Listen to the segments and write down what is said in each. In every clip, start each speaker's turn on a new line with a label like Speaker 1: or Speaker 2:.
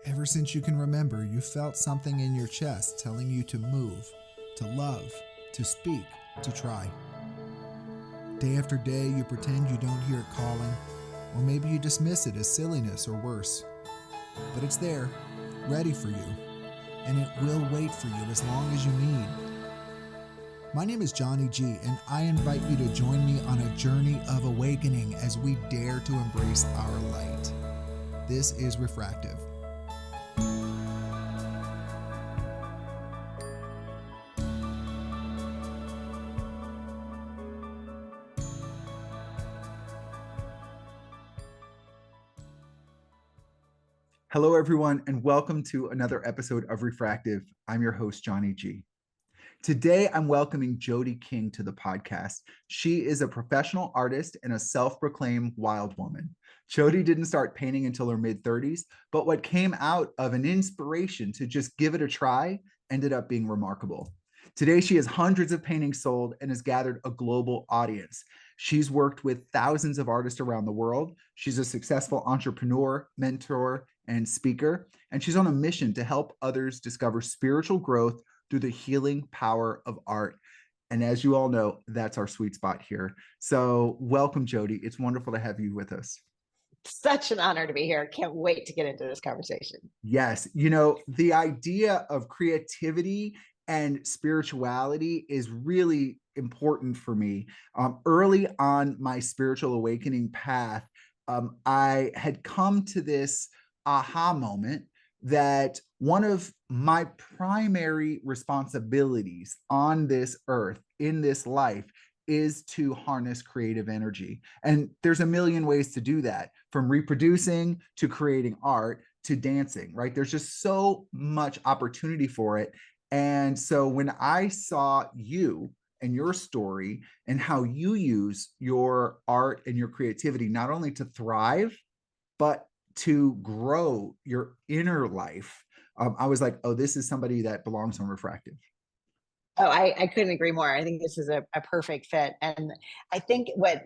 Speaker 1: Ever since you can remember, you felt something in your chest telling you to move, to love, to speak, to try. Day after day, you pretend you don't hear it calling, or maybe you dismiss it as silliness or worse. But it's there, ready for you, and it will wait for you as long as you need. My name is Jodie G, and I invite you to join me on a journey of awakening as we dare to embrace our light. This is Refractive.
Speaker 2: Hello, everyone, and welcome to another episode of Refractive. I'm your host, Jodie G. Today, I'm welcoming Jodie King to the podcast. She is a professional artist and a self-proclaimed wild woman. Jodie didn't start painting until her mid-30s, but what came out of an inspiration to just give it a try ended up being remarkable. Today, she has hundreds of paintings sold and has gathered a global audience. She's worked with thousands of artists around the world. She's a successful entrepreneur, mentor, and speaker, and she's on a mission to help others discover spiritual growth through the healing power of art. And as you all know, that's our sweet spot here. So welcome, Jodie. It's wonderful to have you with us.
Speaker 3: Such an honor to be here. Can't wait to get into this conversation.
Speaker 2: Yes, you know, the idea of creativity and spirituality is really important for me. Early on my spiritual awakening path, I had come to this aha moment that one of my primary responsibilities on this earth, in this life, is to harness creative energy. And there's a million ways to do that, from reproducing to creating art to dancing, right? There's just so much opportunity for it. And so when I saw you and your story and how you use your art and your creativity, not only to thrive, but to grow your inner life, I was like, oh, this is somebody that belongs on Refractive.
Speaker 3: Oh, I couldn't agree more. I think this is a perfect fit. And I think what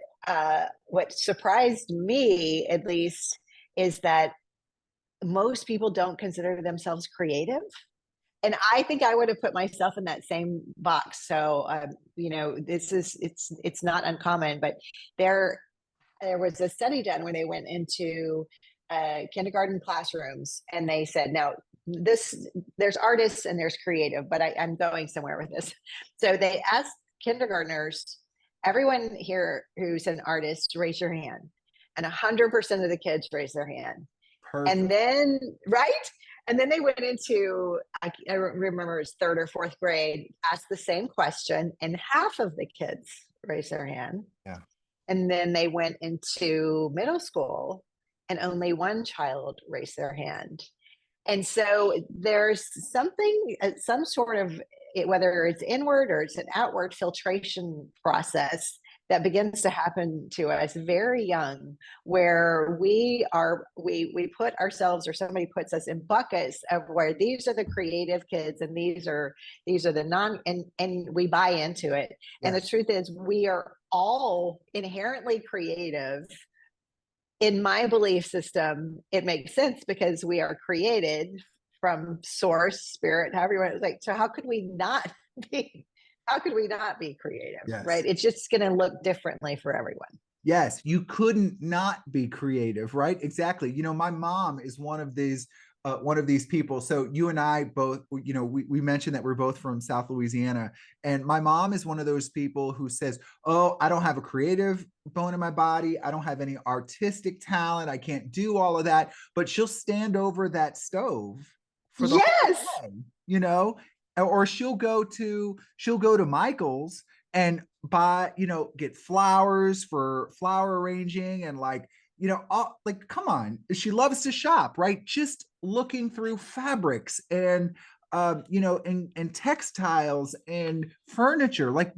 Speaker 3: surprised me, at least, is that most people don't consider themselves creative. And I think I would have put myself in that same box. So, it's not uncommon, but there was a study done where they went into kindergarten classrooms and they said, now there's artists and there's creative, but I'm going somewhere with this. So they asked kindergartners, everyone here who's an artist, raise your hand. And 100% of the kids raised their hand. Perfect. And then, right? And then they went into, I remember it was 3rd or 4th grade, asked the same question, and half of the kids raised their hand.
Speaker 2: Yeah. And
Speaker 3: then they went into middle school, and only one child raised their hand. And so there's something, some sort of, whether it's inward or it's an outward filtration process that begins to happen to us very young, where we put ourselves, or somebody puts us in buckets of where these are the creative kids and these are the non, and we buy into it. Yes. And the truth is, we are all inherently creative. In my belief system, it makes sense because we are created from source, spirit, however you want to say. So how could we not be? How could we not be creative? Yes. Right? It's just going to look differently for everyone.
Speaker 2: Yes, you couldn't not be creative, right? Exactly. You know, my mom is one of these people. So you and I both, you know, we mentioned that we're both from South Louisiana, and my mom is one of those people who says, oh, I don't have a creative bone in my body. I don't have any artistic talent. I can't do all of that, but she'll stand over that stove for the whole day, you know, or she'll go to Michael's and buy, you know, get flowers for flower arranging and come on. She loves to shop, right? Just looking through fabrics and, and textiles and furniture. Like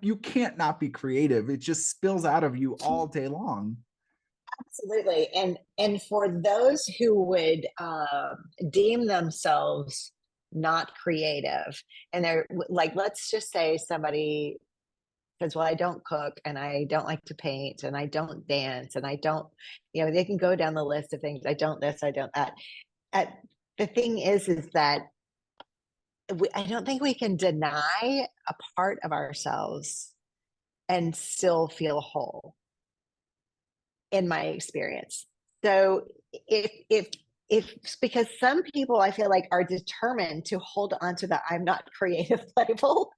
Speaker 2: you can't not be creative. It just spills out of you all day long.
Speaker 3: Absolutely. And for those who would deem themselves not creative, and they're like, let's just say somebody says, well, I don't cook and I don't like to paint and I don't dance and I don't, they can go down the list of things. I don't this, I don't that. the thing is that I don't think we can deny a part of ourselves and still feel whole, in my experience. So if because some people I feel like are determined to hold on to the I'm not creative label.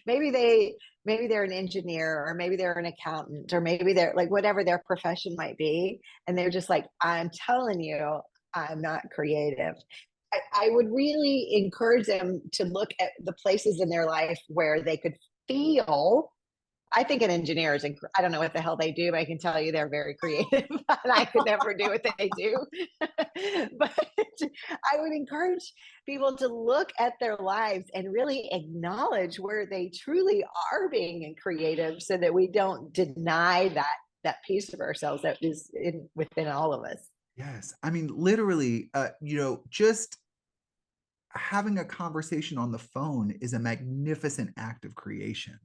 Speaker 3: Maybe they're an engineer, or maybe they're an accountant, or maybe they're like whatever their profession might be, and they're just like, I'm telling you, I'm not creative. I would really encourage them to look at the places in their life where they could feel. I think an engineer is, I don't know what the hell they do, but I can tell you they're very creative, and I could never do what they do. But I would encourage people to look at their lives and really acknowledge where they truly are being creative, so that we don't deny that piece of ourselves that is within all of us.
Speaker 2: Yes. I mean, literally, just having a conversation on the phone is a magnificent act of creation.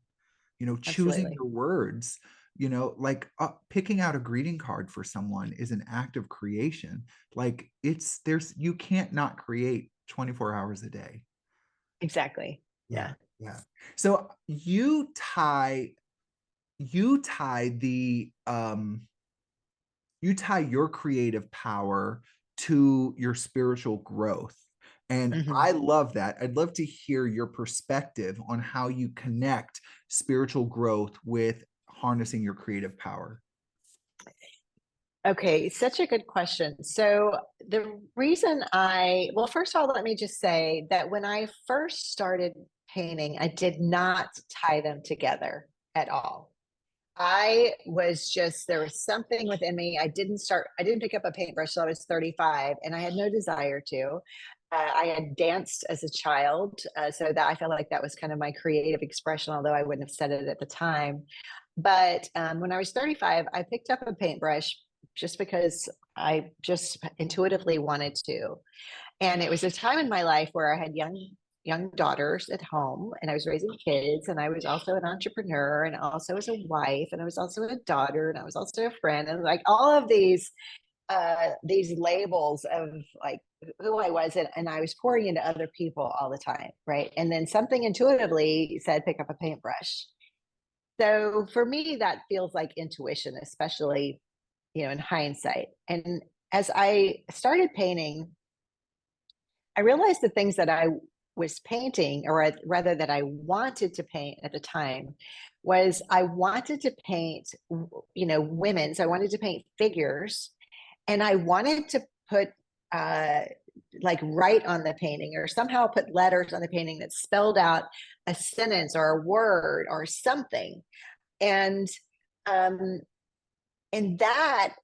Speaker 2: Choosing
Speaker 3: Absolutely.
Speaker 2: your words, like picking out a greeting card for someone is an act of creation. Like you can't not create 24 hours a day.
Speaker 3: Exactly.
Speaker 2: Yeah.
Speaker 3: Yeah.
Speaker 2: Yeah. So you tie the you tie your creative power to your spiritual growth. And
Speaker 3: Mm-hmm.
Speaker 2: I love that. I'd love to hear your perspective on how you connect spiritual growth with harnessing your creative power.
Speaker 3: Okay, such a good question. So the reason well, first of all, let me just say that when I first started painting, I did not tie them together at all. There was something within me. I didn't pick up a paintbrush till I was 35, and I had no desire to. I had danced as a child, so that I felt like that was kind of my creative expression, although I wouldn't have said it at the time. But when I was 35, I picked up a paintbrush just because I just intuitively wanted to. And it was a time in my life where I had young daughters at home, and I was raising kids, and I was also an entrepreneur, and also as a wife, and I was also a daughter, and I was also a friend, and like all of these labels of like who I was, and I was pouring into other people all the time, right? And then something intuitively said pick up a paintbrush. So for me, that feels like intuition, especially in hindsight. And as I started painting, I realized the things that I was painting, or rather that I wanted to paint at the time, was I wanted to paint, women. So I wanted to paint figures, and I wanted to put like write on the painting, or somehow put letters on the painting that spelled out a sentence or a word or something. And um, and that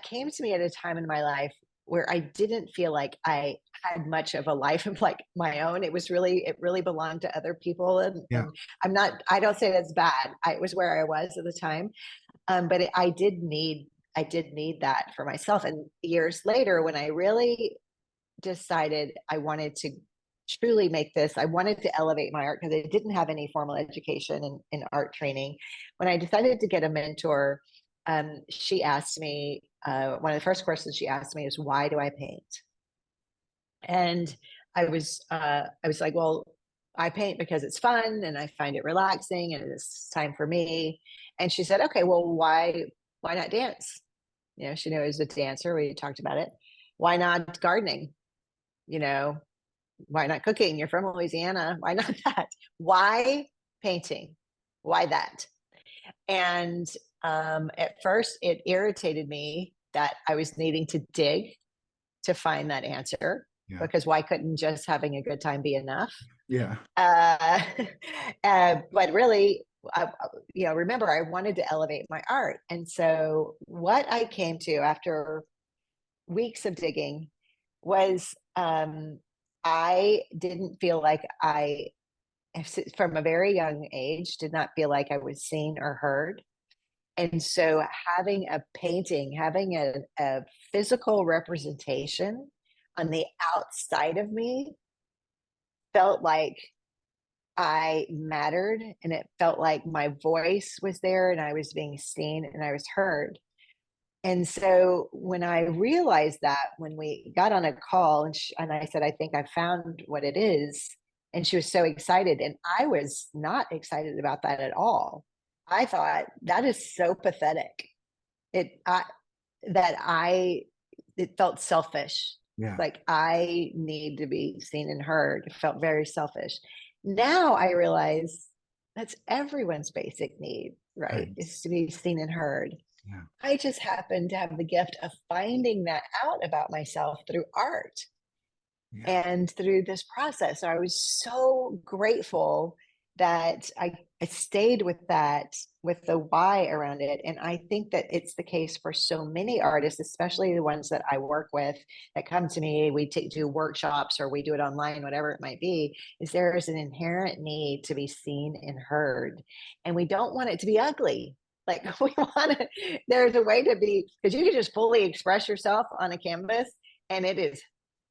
Speaker 3: came to me at a time in my life where I didn't feel like I had much of a life of like my own. It really belonged to other people.
Speaker 2: Yeah.
Speaker 3: And I don't say that's bad. It was where I was at the time. But I did need that for myself. And years later, when I really decided I wanted to truly make this, I wanted to elevate my art, because I didn't have any formal education in art training. When I decided to get a mentor, she asked me, one of the first questions she asked me is, why do I paint? And I was like, well, I paint because it's fun and I find it relaxing and it's time for me. And she said, okay, well, why not dance? She knew I was a dancer. We talked about it. Why not gardening? Why not cooking? You're from Louisiana. Why not that? Why painting? Why that? And at first, it irritated me that I was needing to dig to find that answer,
Speaker 2: Yeah.
Speaker 3: because why couldn't just having a good time be enough?
Speaker 2: Yeah.
Speaker 3: But really, remember, I wanted to elevate my art. And so what I came to after weeks of digging was I didn't feel like from a very young age, did not feel like I was seen or heard. And so having a painting, having a physical representation on the outside of me felt like I mattered, and it felt like my voice was there and I was being seen and I was heard. And so when I realized that, when we got on a call and I said, I think I found what it is. And she was so excited. And I was not excited about that at all. I thought that is so pathetic. It, I, that I, it felt selfish.
Speaker 2: Yeah.
Speaker 3: Like I need to be seen and heard. It felt very selfish. Now I realize that's everyone's basic need, right?
Speaker 2: Right.
Speaker 3: Is to be seen and heard.
Speaker 2: Yeah.
Speaker 3: I just happen to have the gift of finding that out about myself through art
Speaker 2: Yeah.
Speaker 3: and through this process. So I was so grateful that I stayed with that, with the why around it. And I think that it's the case for so many artists, especially the ones that I work with that come to me. We do workshops or we do it online, whatever it might be, is there is an inherent need to be seen and heard. And we don't want it to be ugly. Like we want to, there's a way to be, because you can just fully express yourself on a canvas and it is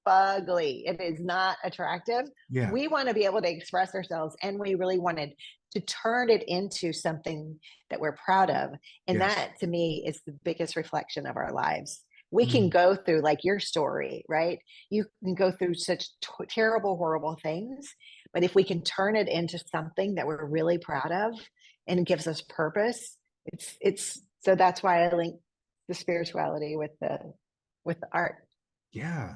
Speaker 3: ugly. It is not attractive.
Speaker 2: Yeah.
Speaker 3: We want to be able to express ourselves, and we really wanted to turn it into something that we're proud of. And
Speaker 2: Yes.
Speaker 3: that to me is the biggest reflection of our lives. We can
Speaker 2: Mm.
Speaker 3: go through, like your story, right? You can go through such terrible, horrible things, but if we can turn it into something that we're really proud of and it gives us purpose, it's so that's why I link the spirituality with the art.
Speaker 2: Yeah.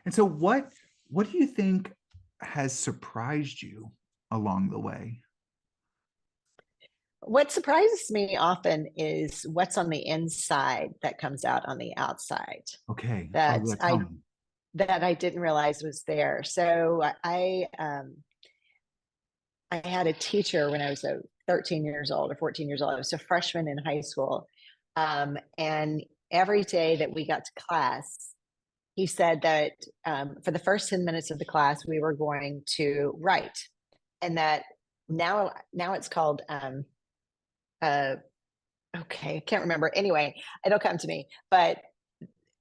Speaker 2: And so what do you think has surprised you along the way?
Speaker 3: What surprises me often is what's on the inside that comes out on the outside
Speaker 2: Okay. Oh,
Speaker 3: that
Speaker 2: yeah, tell me.
Speaker 3: I didn't realize was there. So I had a teacher when I was 13 years old or 14 years old. I was a freshman in high school. And every day that we got to class, he said that for the first 10 minutes of the class, we were going to write. And that now it's called, okay, I can't remember. Anyway, it'll come to me. But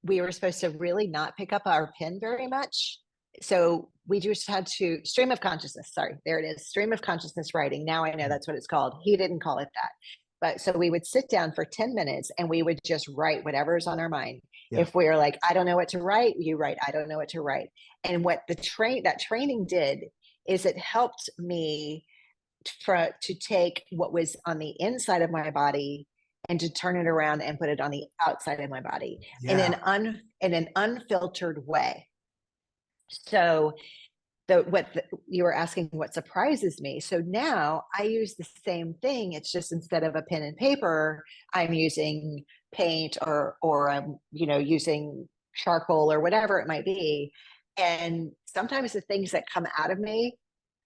Speaker 3: we were supposed to really not pick up our pen very much. So we just had to stream of consciousness. Sorry, there it is. Stream of consciousness writing. Now I know that's what it's called. He didn't call it that. But so we would sit down for 10 minutes and we would just write whatever's on our mind.
Speaker 2: Yeah.
Speaker 3: If we are like, I don't know what to write, you write, I don't know what to write. And what that training did is it helped me to take what was on the inside of my body and to turn it around and put it on the outside of my body in
Speaker 2: Yeah.
Speaker 3: an unfiltered way. So you were asking what surprises me. So now I use the same thing. It's just instead of a pen and paper, I'm using paint or I'm, using charcoal or whatever it might be. And sometimes the things that come out of me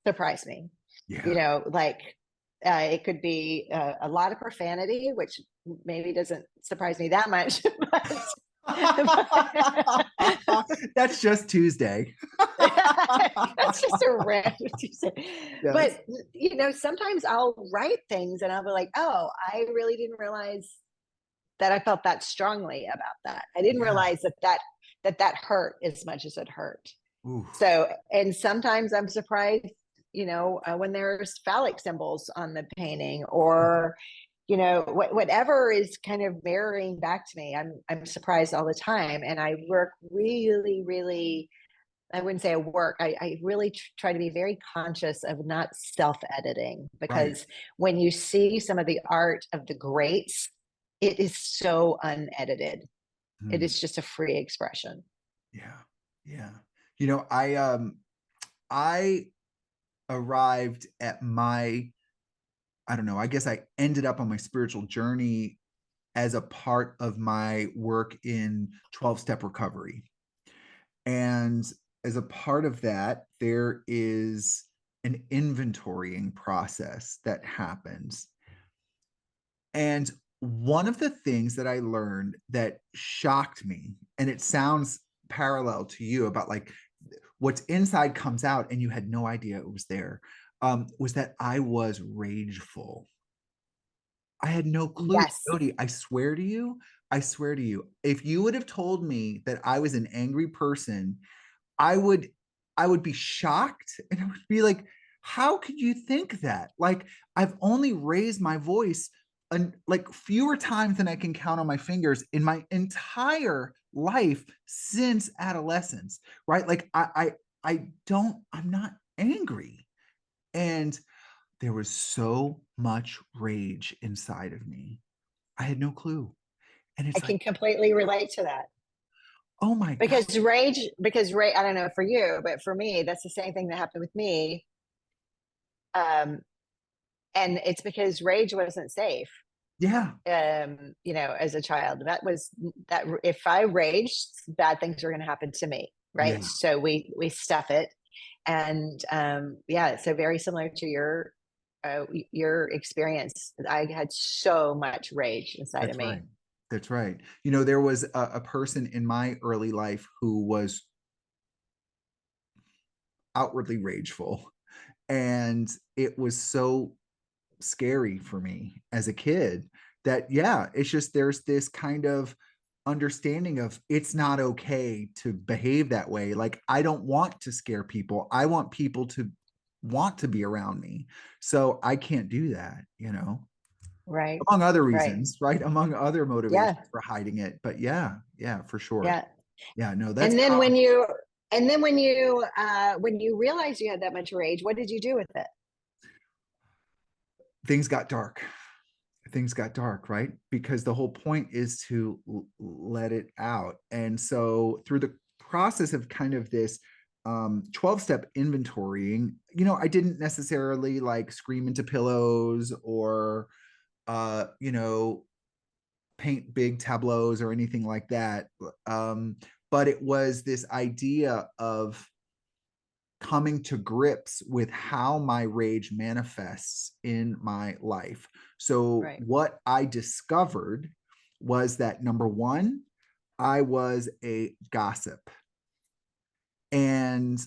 Speaker 3: surprise me.
Speaker 2: Yeah.
Speaker 3: Like it could be a lot of profanity, which maybe doesn't surprise me that much.
Speaker 2: That's just Tuesday.
Speaker 3: That's just a random Tuesday.
Speaker 2: Yes.
Speaker 3: But sometimes I'll write things and I'll be like, oh, I really didn't realize that I felt that strongly about that. I didn't realize that hurt as much as it hurt.
Speaker 2: Ooh.
Speaker 3: So, and sometimes I'm surprised, when there's phallic symbols on the painting or, whatever is kind of mirroring back to me. I'm surprised all the time. And I work really, really, I wouldn't say I really try to be very conscious of not self-editing, because when you see some of the art of the greats, it is so unedited. It is just a free expression.
Speaker 2: Yeah. Yeah. I arrived at I don't know, I guess I ended up on my spiritual journey as a part of my work in 12-step recovery. And as a part of that, there is an inventorying process that happens. And one of the things that I learned that shocked me, and it sounds parallel to you about like what's inside comes out and you had no idea it was there, was that I was rageful. I had no clue.
Speaker 3: Yes.
Speaker 2: Jodie, I swear to you, if you would have told me that I was an angry person, I would be shocked and I would be like, how could you think that? Like, I've only raised my voice like fewer times than I can count on my fingers in my entire life since adolescence, right? Like I'm not angry. And there was so much rage inside of me. I had no clue. And
Speaker 3: I
Speaker 2: it's
Speaker 3: can
Speaker 2: like,
Speaker 3: completely relate to that.
Speaker 2: oh my God.
Speaker 3: Because rage, I don't know for you, but for me, that's the same thing that happened with me. And it's because rage wasn't safe.
Speaker 2: Yeah.
Speaker 3: As a child, that if I raged, bad things were going to happen to me. Right.
Speaker 2: Yeah.
Speaker 3: So we stuff it. And so very similar to your experience. I had so much rage inside
Speaker 2: That's
Speaker 3: of
Speaker 2: right.
Speaker 3: me.
Speaker 2: That's right. There was a person in my early life who was outwardly rageful. And it was so scary for me as a kid that, yeah, it's just there's this kind of understanding of it's not okay to behave that way. Like, I don't want to scare people. I want people to want to be around me. So I can't do that,
Speaker 3: Right.
Speaker 2: among other
Speaker 3: Right.
Speaker 2: reasons, right? Among other motivations
Speaker 3: Yeah.
Speaker 2: for hiding it. But yeah, for sure.
Speaker 3: Yeah.
Speaker 2: Yeah, no, that's
Speaker 3: And then
Speaker 2: common.
Speaker 3: when you realized you had that much rage, what did you do with it?
Speaker 2: Things got dark. Right? Because the whole point is to let it out. And so through the process of kind of this 12-step inventorying, I didn't necessarily like scream into pillows or, paint big tableaus or anything like that. But it was this idea of coming to grips with how my rage manifests in my life. So,
Speaker 3: Right.
Speaker 2: what I discovered was that number one, I was a gossip. And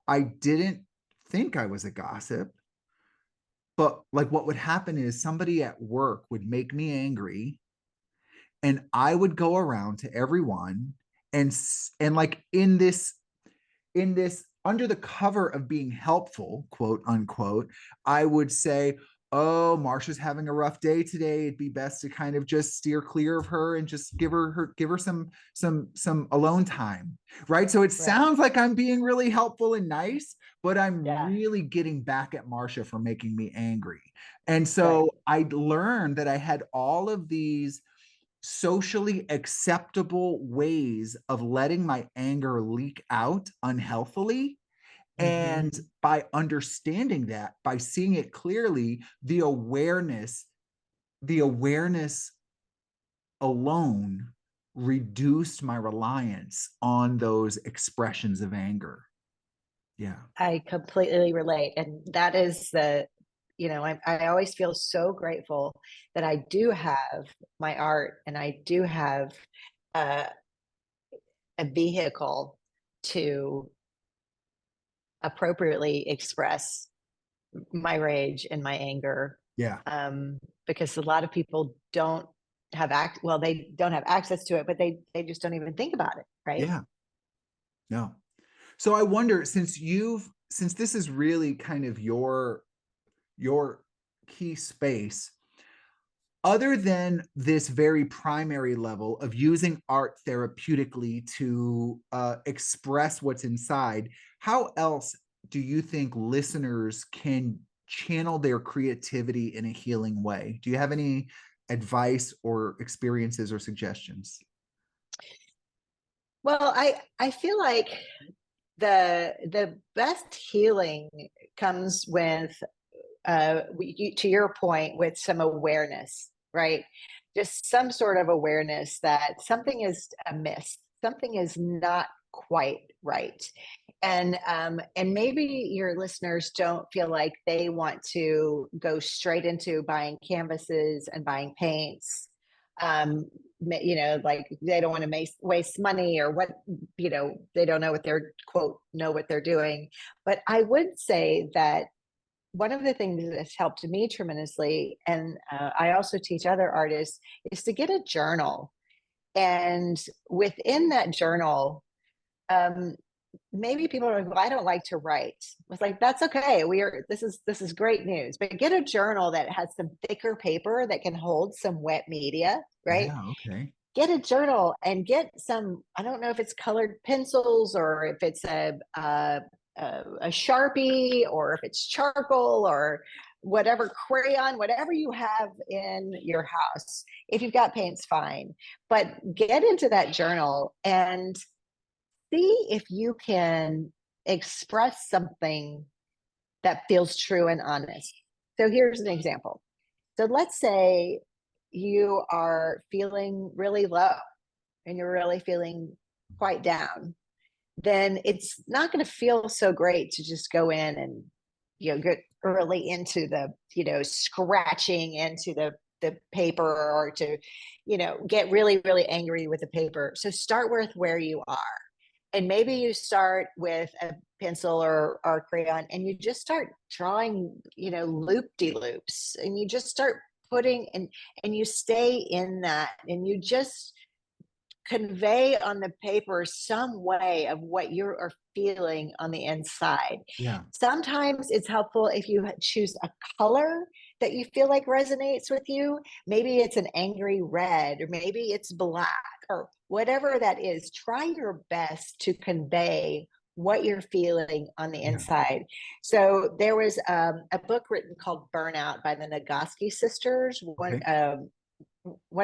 Speaker 2: I didn't think I was a gossip. But like what would happen is somebody at work would make me angry, and I would go around to everyone and like in this under the cover of being helpful, quote unquote, I would say, oh, Marsha's having a rough day today. It'd be best to kind of just steer clear of her and just give her some alone time. Right. So it sounds like I'm being really helpful and nice, but I'm really getting back at Marsha for making me angry. And so I learned that I had all of these socially acceptable ways of letting my anger leak out unhealthily. And by understanding that, by seeing it clearly, the awareness alone reduced my reliance on those expressions of anger. Yeah.
Speaker 3: I completely relate. And that is I always feel so grateful that I do have my art and I do have uh, a vehicle to appropriately express my rage and my anger.
Speaker 2: Yeah.
Speaker 3: Because a lot of people don't have they don't have access to it, but they just don't even think about it. Right.
Speaker 2: Yeah. No. So I wonder, since this is really kind of your key space, other than this very primary level of using art therapeutically to express what's inside, how else do you think listeners can channel their creativity in a healing way? Do you have any advice or experiences or suggestions?
Speaker 3: Well, I feel like the best healing comes with to your point, with some awareness, right? Just some sort of awareness that something is amiss, something is not quite right. And maybe your listeners don't feel like they want to go straight into buying canvases and buying paints. Like they don't want to waste money, or they don't know what they're doing. But I would say that one of the things that's helped me tremendously, and I also teach other artists, is to get a journal. And within that journal, maybe people are like, well, I don't like to write. It's like, that's okay. This is great news, but get a journal that has some thicker paper that can hold some wet media, right?
Speaker 2: Yeah. Okay.
Speaker 3: Get a journal and get some, I don't know if it's colored pencils or if it's a Sharpie or if it's charcoal or whatever, crayon, whatever you have in your house. If you've got paints, fine, but get into that journal and see if you can express something that feels true and honest. So here's an example. So let's say you are feeling really low and you're really feeling quite down, then it's not going to feel so great to just go in and, get early into the, scratching into the paper or to, get really, really angry with the paper. So start with where you are. And maybe you start with a pencil or crayon and you just start drawing, loop-de-loops, and you just start putting and you stay in that and you just convey on the paper some way of what you are feeling on the inside.
Speaker 2: Yeah.
Speaker 3: Sometimes it's helpful if you choose a color that you feel like resonates with you. Maybe it's an angry red, or maybe it's black, or whatever that is. Try your best to convey what you're feeling on the inside. So there was a book written called Burnout by the Nagoski sisters. One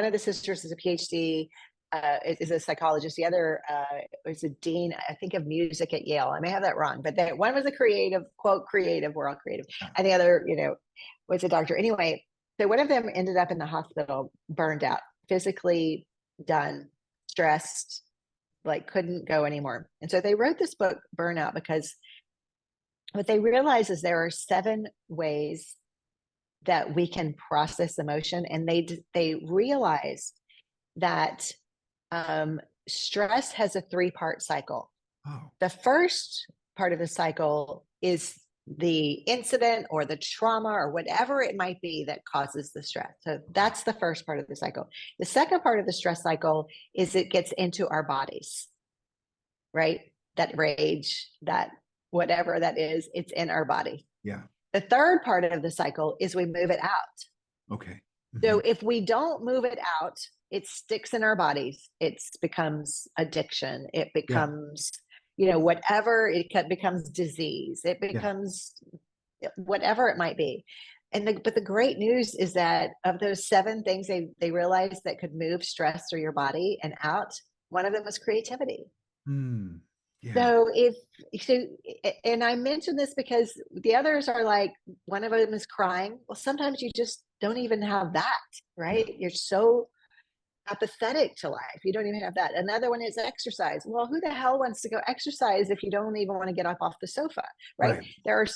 Speaker 3: of the sisters is a PhD, is a psychologist. The other is a dean, I think, of music at Yale. I may have that wrong, but one was a creative, quote, creative, we're all creative. And the other, was a doctor. Anyway, so one of them ended up in the hospital, burned out, physically done, stressed, like couldn't go anymore. And so they wrote this book, Burnout, because what they realized is there are 7 ways that we can process emotion. And they realized that stress has a 3-part cycle.
Speaker 2: Oh.
Speaker 3: The first part of the cycle is the incident or the trauma or whatever it might be that causes the stress. So that's the first part of the cycle. The second part of the stress cycle is it gets into our bodies, right? That rage, that whatever that is, it's in our body.
Speaker 2: Yeah.
Speaker 3: The third part of the cycle is we move it out.
Speaker 2: Okay.
Speaker 3: So if we don't move it out, it sticks in our bodies. It becomes addiction. It becomes, whatever, it becomes disease. It becomes whatever it might be. But the great news is that of those 7 things they realized that could move stress through your body and out, one of them was creativity.
Speaker 2: Yeah.
Speaker 3: So and I mentioned this because the others are like, one of them is crying. Well, sometimes you just don't even have that, right? You're so apathetic to life. You don't even have that. Another one is exercise. Well, who the hell wants to go exercise if you don't even want to get up off the sofa, right? There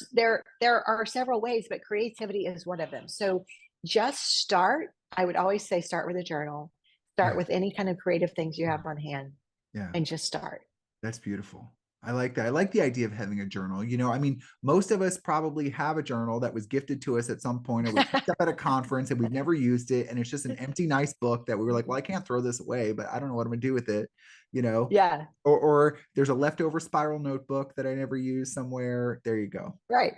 Speaker 3: are several ways, but creativity is one of them. So just start. I would always say start with a journal, start with any kind of creative things you have on hand, and just start.
Speaker 2: That's beautiful. I like that. I like the idea of having a journal. I mean, most of us probably have a journal that was gifted to us at some point, or we picked up at a conference and we've never used it. And it's just an empty, nice book that we were like, well, I can't throw this away, but I don't know what I'm gonna do with it,
Speaker 3: Yeah.
Speaker 2: Or there's a leftover spiral notebook that I never used somewhere. There you go.
Speaker 3: Right.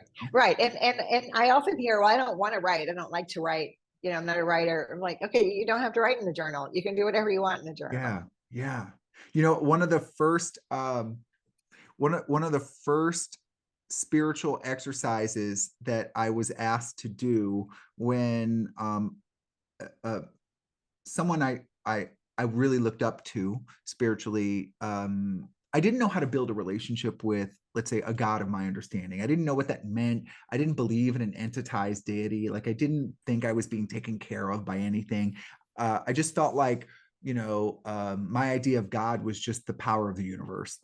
Speaker 3: And I often hear, well, I don't want to write. I don't like to write. I'm not a writer. I'm like, okay, you don't have to write in the journal. You can do whatever you want in the journal.
Speaker 2: Yeah. Yeah. One of the first, one of the first spiritual exercises that I was asked to do when someone I really looked up to spiritually, I didn't know how to build a relationship with, let's say, a God of my understanding. I didn't know what that meant. I didn't believe in an entitized deity. Like, I didn't think I was being taken care of by anything. I just felt like, my idea of God was just the power of the universe.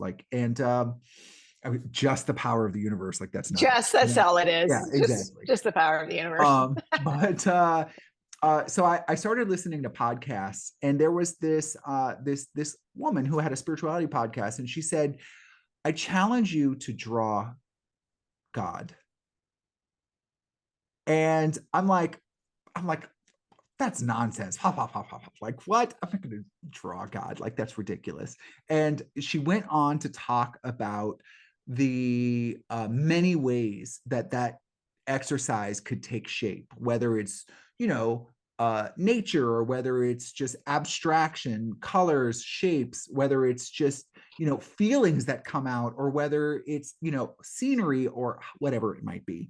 Speaker 2: Just the power of the universe. Like, that's
Speaker 3: all it is.
Speaker 2: Yeah, exactly.
Speaker 3: Just the power of the universe.
Speaker 2: So I started listening to podcasts, and there was this woman who had a spirituality podcast, and she said, I challenge you to draw God. And I'm like, that's nonsense. Pop, pop, pop, pop, pop. Like, what? I'm not going to draw God. Like, that's ridiculous. And she went on to talk about the many ways that that exercise could take shape, whether it's, you know, nature, or whether it's just abstraction, colors, shapes, whether it's just, you know, feelings that come out, or whether it's, you know, scenery or whatever it might be.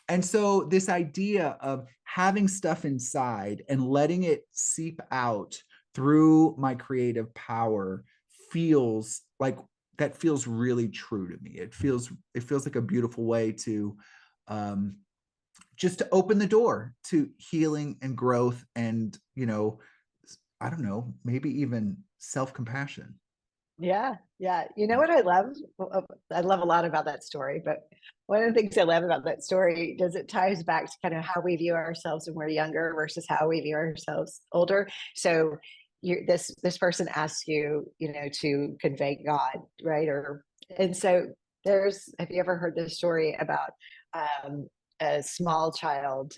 Speaker 2: And so this idea of having stuff inside and letting it seep out through my creative power feels like, that feels really true to me. It feels like a beautiful way to um, just to open the door to healing and growth, and, you know, I don't know, maybe even self-compassion.
Speaker 3: Yeah, yeah. You know what I love? I love a lot about that story, but one of the things I love about that story is it ties back to kind of how we view ourselves when we're younger versus how we view ourselves older. So this person asks you, you know, to convey God, right? And so have you ever heard this story about a small child,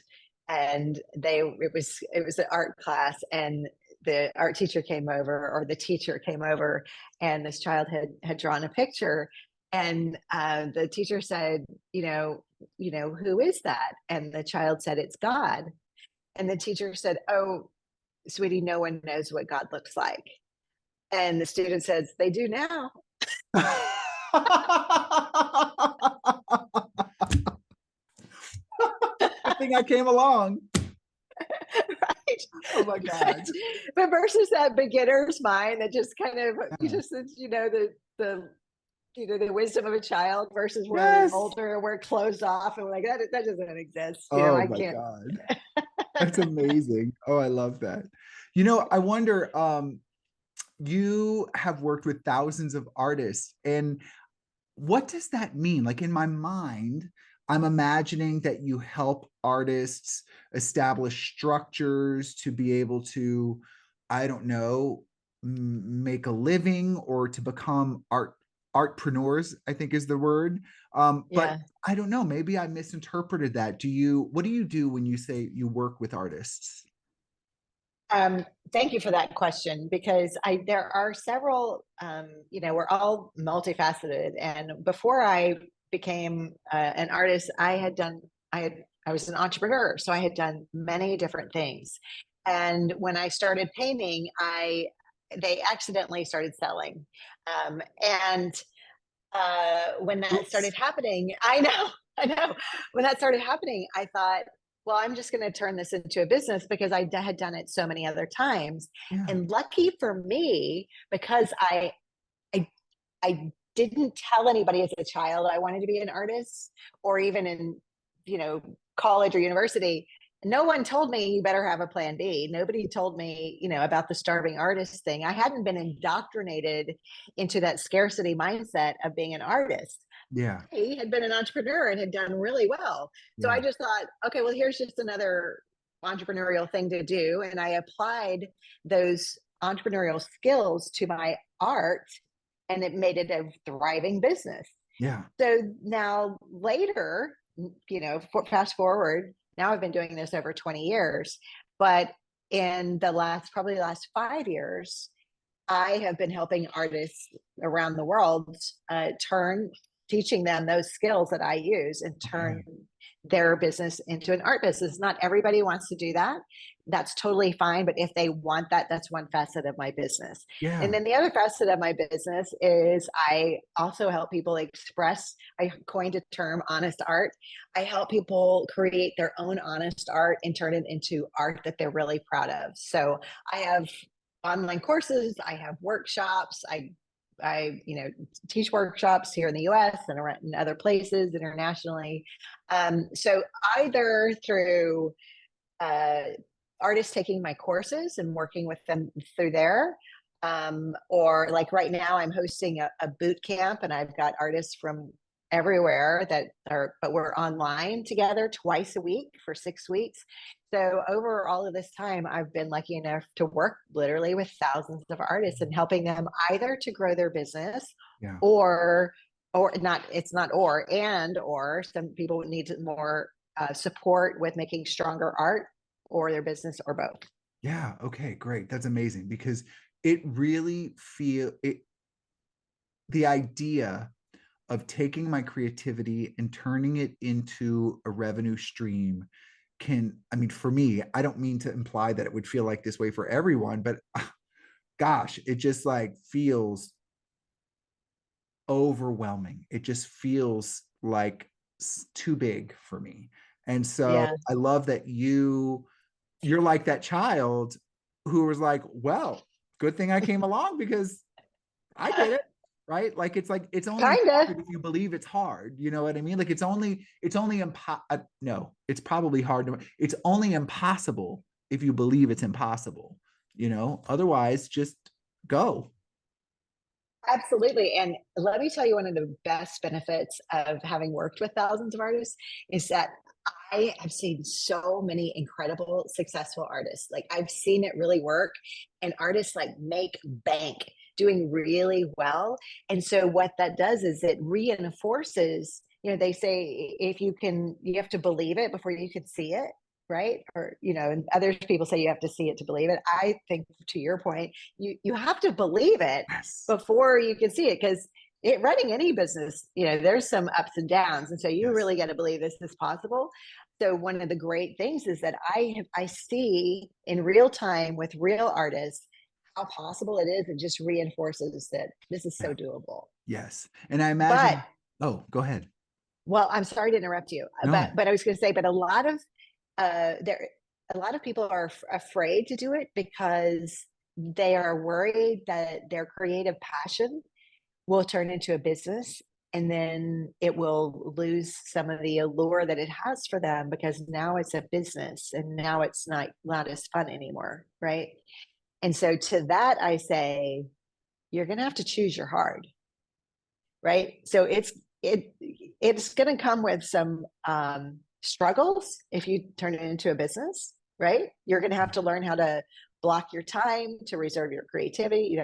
Speaker 3: and it was an art class, and the art teacher came over, or the teacher came over, and this child had drawn a picture, and the teacher said, who is that? And the child said, it's God. And the teacher said, oh, sweetie, no one knows what God looks like. And the student says, they do now.
Speaker 2: I think I came along.
Speaker 3: Right.
Speaker 2: Oh my God.
Speaker 3: But versus that beginner's mind that just kind of, the wisdom of a child, versus where
Speaker 2: Yes.
Speaker 3: older, we're closed off and we're like, that doesn't exist.
Speaker 2: Oh
Speaker 3: I
Speaker 2: my
Speaker 3: can't.
Speaker 2: God. That's amazing. Oh, I love that. You know, I wonder, you have worked with thousands of artists, and what does that mean? Like, in my mind, I'm imagining that you help artists establish structures to be able to, I don't know, make a living, or to become artpreneurs, I think is the word. But
Speaker 3: Yeah.
Speaker 2: I don't know, maybe I misinterpreted that. What do you do when you say you work with artists?
Speaker 3: Thank you for that question, because there are several, we're all multifaceted. And before I became an artist, I was an entrepreneur. So I had done many different things. And when I started painting, they accidentally started selling. And when that started
Speaker 2: Oops.
Speaker 3: happening, I know, when that started happening, I thought, well, I'm just going to turn this into a business, because I had done it so many other times.
Speaker 2: Yeah.
Speaker 3: And lucky for me, because I, I didn't tell anybody as a child I wanted to be an artist, or even in, college or university. No one told me you better have a plan B. Nobody told me, about the starving artist thing. I hadn't been indoctrinated into that scarcity mindset of being an artist.
Speaker 2: Yeah.
Speaker 3: He had been an entrepreneur and had done really well. So
Speaker 2: Yeah.
Speaker 3: I just thought, okay, well, here's just another entrepreneurial thing to do. And I applied those entrepreneurial skills to my art, and it made it a thriving business.
Speaker 2: Yeah.
Speaker 3: So now later, fast forward, now I've been doing this over 20 years, but in probably the last 5 years, I have been helping artists around the world teaching them those skills that I use, and turn their business into an art business. Not everybody wants to do that. That's totally fine. But if they want that, that's one facet of my business.
Speaker 2: Yeah.
Speaker 3: And then the other facet of my business is I also help people express, I coined a term, honest art. I help people create their own honest art and turn it into art that they're really proud of. So I have online courses, I have workshops, I teach workshops here in the US and around in other places internationally. So either through artists taking my courses and working with them through there, or like right now I'm hosting a boot camp, and I've got artists from everywhere but we're online together twice a week for 6 weeks. So over all of this time, I've been lucky enough to work literally with thousands of artists and helping them either to grow their business,
Speaker 2: Yeah.
Speaker 3: or not. It's not or some people need more support with making stronger art, or their business or both.
Speaker 2: Yeah. Okay, great. That's amazing, because it really the idea of taking my creativity and turning it into a revenue stream I mean, for me, I don't mean to imply that it would feel like this way for everyone, but gosh, it just like feels overwhelming. It just feels like too big for me. And so
Speaker 3: Yeah.
Speaker 2: I love that you're like that child who was like, well, good thing I came along because I did it. Right. Like, it's only
Speaker 3: Kind of.
Speaker 2: hard if you believe it's hard. You know what I mean? Like, no, it's probably hard it's only impossible if you believe it's impossible, otherwise just go.
Speaker 3: Absolutely. And let me tell you, one of the best benefits of having worked with thousands of artists is that I have seen so many incredible, successful artists. Like, I've seen it really work, and artists like make bank doing really well. And so what that does is it reinforces, they say you have to believe it before you can see it. Right. Or, and other people say you have to see it to believe it. I think, to your point, you have to believe it
Speaker 2: Yes.
Speaker 3: before you can see it, because running any business, there's some ups and downs. And so you
Speaker 2: Yes.
Speaker 3: really got to believe this is possible. So one of the great things is that I see in real time with real artists how possible it is. It just reinforces that this is so doable.
Speaker 2: Yes. And I imagine,
Speaker 3: But
Speaker 2: go ahead.
Speaker 3: well, I'm sorry to interrupt you,
Speaker 2: No.
Speaker 3: but I was going to say, but a lot of people are afraid to do it because they are worried that their creative passion will turn into a business, and then it will lose some of the allure that it has for them, because now it's a business and now it's not as fun anymore, right? And so to that I say, you're going to have to choose your hard, right? So it's going to come with some struggles if you turn it into a business, right? You're going to have to learn how to block your time, to reserve your creativity.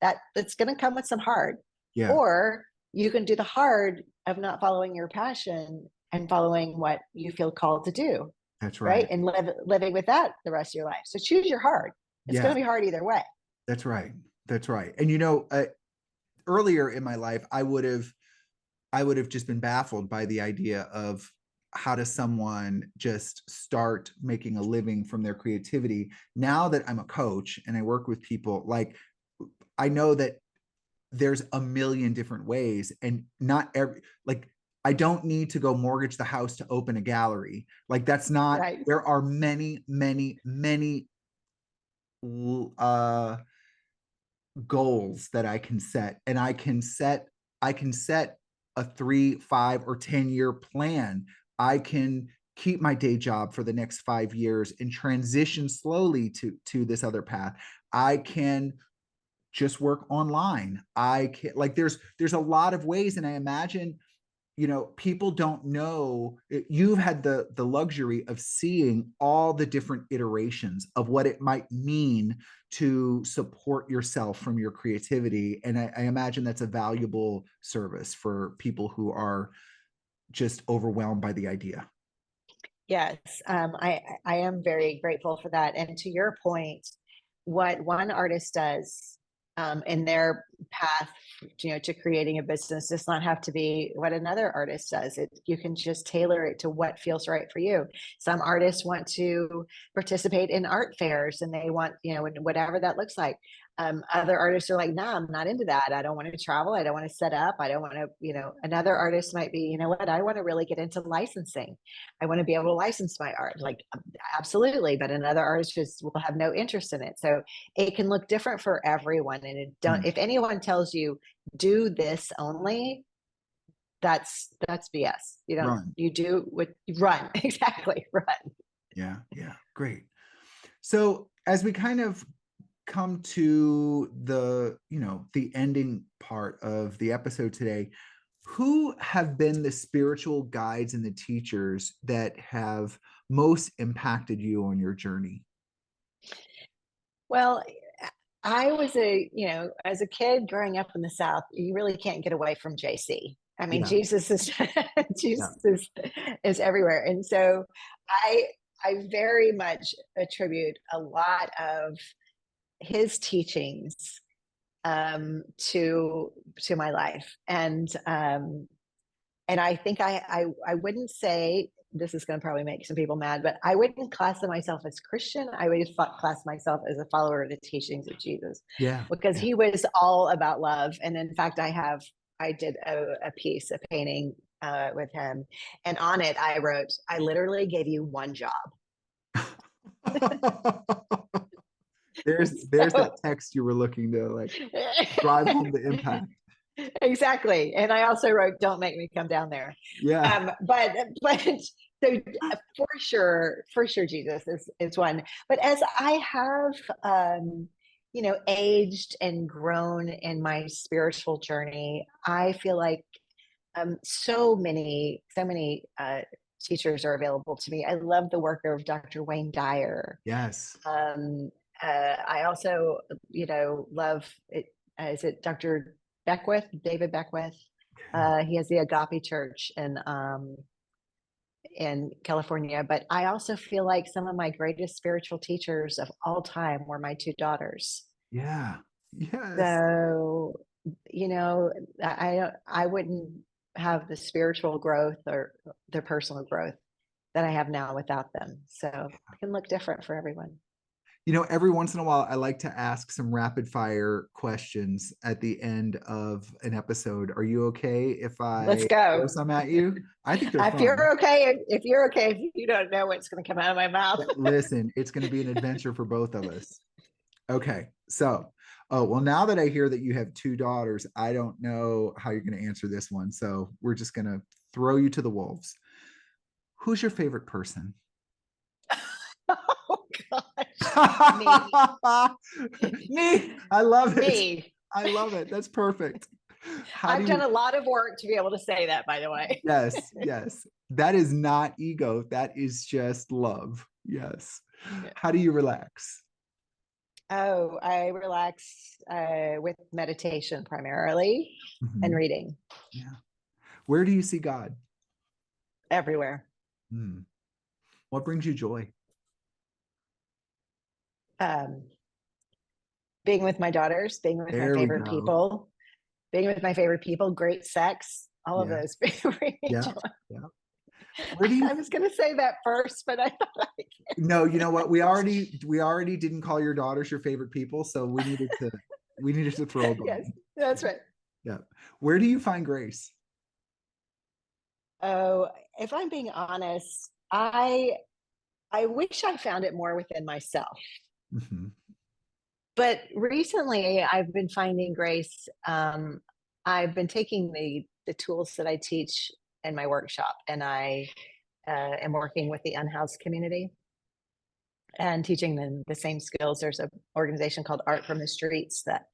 Speaker 3: That's going to come with some hard.
Speaker 2: Yeah.
Speaker 3: Or you can do the hard of not following your passion and following what you feel called to do.
Speaker 2: That's right.
Speaker 3: And living with that the rest of your life. So choose your hard. It's going to be hard either way.
Speaker 2: That's right. That's right. And earlier in my life, I would have just been baffled by the idea of how does someone just start making a living from their creativity. Now that I'm a coach and I work with people, like, I know that there's a million different ways, and not every, like, I don't need to go mortgage the house to open a gallery. Like, that's not right. There are many, many, many goals that I can set, and I can set a 3, 5, or 10-year plan. I can keep my day job for the next 5 years and transition slowly to this other path. I can just work online. I can, like, there's a lot of ways. And I imagine, people don't know, you've had the luxury of seeing all the different iterations of what it might mean to support yourself from your creativity. And I imagine that's a valuable service for people who are just overwhelmed by the idea.
Speaker 3: Yes, I am very grateful for that. And to your point, what one artist does in their path, to creating a business does not have to be what another artist does. You can just tailor it to what feels right for you. Some artists want to participate in art fairs, and they want, whatever that looks like. Other artists are like, nah, I'm not into that. I don't want to travel. I don't want to set up. I don't want to, another artist might be, I want to really get into licensing. I want to be able to license my art. Like, absolutely. But another artist just will have no interest in it. So it can look different for everyone. And if anyone tells you do this only, that's BS. You do what you run. Exactly. Run.
Speaker 2: Yeah. Great. So as we kind of come to the ending part of the episode today, who have been the spiritual guides and the teachers that have most impacted you on your journey?
Speaker 3: Well, I was as a kid growing up in the South, you really can't get away from JC. I mean, Jesus is Jesus is everywhere. And so I very much attribute a lot of his teachings to my life. And I think I wouldn't say, this is going to probably make some people mad, but I wouldn't class myself as Christian. I would class myself as a follower of the teachings of Jesus,
Speaker 2: Yeah.
Speaker 3: because he was all about love. And in fact, I did a piece, a painting with him, and on it I wrote, "I literally gave you one job."
Speaker 2: There's that text you were looking to like drive home the impact.
Speaker 3: Exactly. And I also wrote, "Don't make me come down there."
Speaker 2: Yeah.
Speaker 3: But so for sure, Jesus is one. But as I have, aged and grown in my spiritual journey, I feel like so many teachers are available to me. I love the work of Dr. Wayne Dyer.
Speaker 2: Yes.
Speaker 3: I also, love it. Is it Dr. Beckwith, David Beckwith? He has the Agape Church in California. But I also feel like some of my greatest spiritual teachers of all time were my two daughters.
Speaker 2: Yeah. Yes.
Speaker 3: So, I wouldn't have the spiritual growth or the personal growth that I have now without them. So it can look different for everyone.
Speaker 2: Every once in a while, I like to ask some rapid fire questions at the end of an episode. Are you okay if
Speaker 3: Let's
Speaker 2: I
Speaker 3: go.
Speaker 2: throw some at you? I think they're
Speaker 3: If
Speaker 2: fun.
Speaker 3: you're okay, if you don't know what's going to come out of my mouth.
Speaker 2: Listen, it's going to be an adventure for both of us. Okay. So, now that I hear that you have two daughters, I don't know how you're going to answer this one. So we're just going to throw you to the wolves. Who's your favorite person?
Speaker 3: Oh gosh.
Speaker 2: Me. I love it.
Speaker 3: Me.
Speaker 2: I love it. That's perfect.
Speaker 3: I've done a lot of work to be able to say that, by the way.
Speaker 2: Yes. That is not ego. That is just love. Yes.
Speaker 3: Yeah.
Speaker 2: How do you relax?
Speaker 3: Oh, I relax with meditation primarily and reading.
Speaker 2: Yeah. Where do you see God?
Speaker 3: Everywhere.
Speaker 2: What brings you joy?
Speaker 3: Being with my daughters, being with my favorite people, great sex, all of those bring me joy. Where do you? I was going to say that first, but I thought
Speaker 2: No, you know what? We already didn't call your daughters your favorite people, so we needed to throw a bone.
Speaker 3: Yes, that's right.
Speaker 2: Yeah. Where do you find grace?
Speaker 3: Oh, if I'm being honest, I wish I found it more within myself. But recently I've been finding grace. I've been taking the tools that I teach in my workshop, and I am working with the unhoused community and teaching them the same skills. There's an organization called Art from the Streets that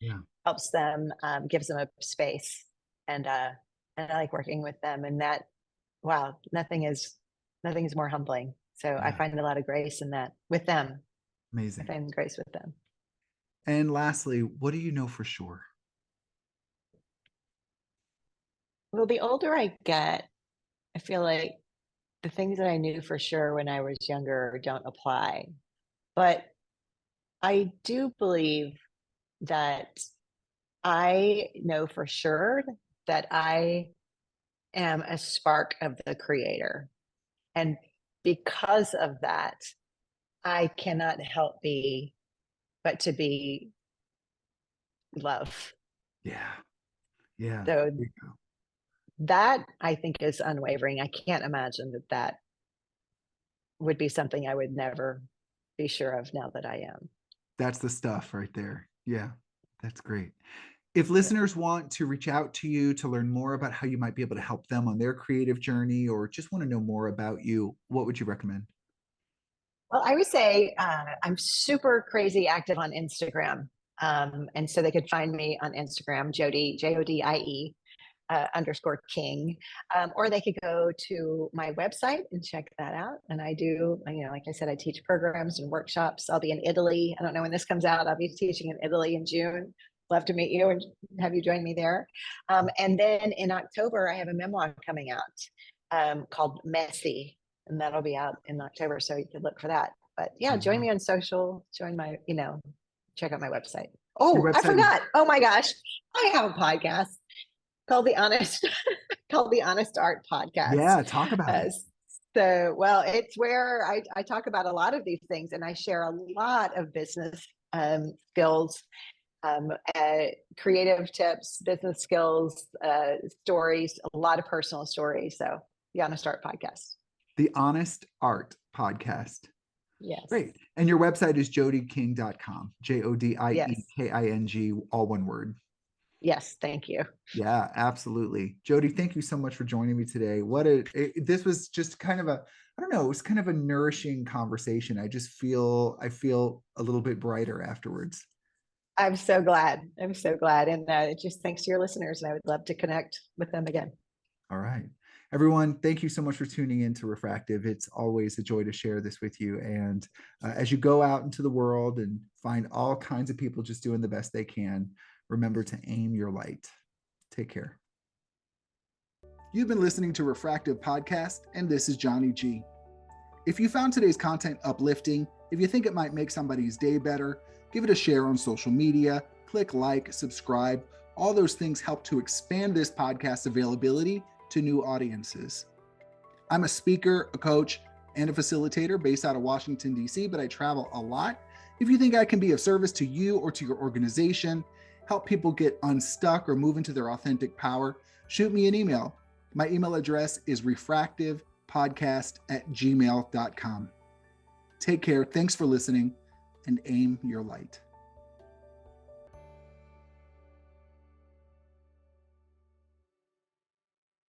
Speaker 3: helps them, gives them a space, and I like working with them. And that, wow, nothing is more humbling. So I find a lot of grace in that with them.
Speaker 2: Amazing.
Speaker 3: I find grace with them.
Speaker 2: And lastly, what do you know for sure?
Speaker 3: Well, the older I get, I feel like the things that I knew for sure when I was younger don't apply. But I do believe that I know for sure that I am a spark of the Creator. And because of that, I cannot help but to be love.
Speaker 2: Yeah.
Speaker 3: So that, I think, is unwavering. I can't imagine that would be something I would never be sure of now that I am.
Speaker 2: That's the stuff right there. Yeah, that's great. If listeners want to reach out to you to learn more about how you might be able to help them on their creative journey, or just want to know more about you, what would you recommend?
Speaker 3: Well, I would say I'm super crazy active on Instagram. And so they could find me on Instagram, Jodie, Jodie _King, or they could go to my website and check that out. And I do, like I said, I teach programs and workshops. I'll be in Italy. I don't know when this comes out. I'll be teaching in Italy in June. Love to meet you and have you join me there. And then in October, I have a memoir coming out called Messy. and that'll be out in October. So you could look for that. But yeah, join me on social, join my, check out my website. Oh, I forgot. Oh my gosh. I have a podcast called the Honest Art Podcast.
Speaker 2: Yeah, talk about it.
Speaker 3: So, well, it's where I talk about a lot of these things, and I share a lot of business skills, creative tips, business skills, stories, a lot of personal stories. So the Honest Art Podcast.
Speaker 2: The Honest Art Podcast.
Speaker 3: Yes.
Speaker 2: Great. And your website is jodieking.com, JODIEKING,
Speaker 3: yes.
Speaker 2: all one word.
Speaker 3: Yes. Thank you.
Speaker 2: Yeah, absolutely. Jodie, thank you so much for joining me today. This was just kind of it was kind of a nourishing conversation. I feel a little bit brighter afterwards.
Speaker 3: I'm so glad. And just thanks to your listeners. And I would love to connect with them again.
Speaker 2: All right. Everyone, thank you so much for tuning in to Refractive. It's always a joy to share this with you. And as you go out into the world and find all kinds of people just doing the best they can, remember to aim your light. Take care. You've been listening to Refractive Podcast, and this is Johnny G. If you found today's content uplifting, if you think it might make somebody's day better, give it a share on social media, click like, subscribe. All those things help to expand this podcast's availability to new audiences. I'm a speaker, a coach, and a facilitator based out of Washington, D.C., but I travel a lot. If you think I can be of service to you or to your organization, help people get unstuck or move into their authentic power, shoot me an email. My email address is refractivepodcast@gmail.com. Take care. Thanks for listening, and aim your light.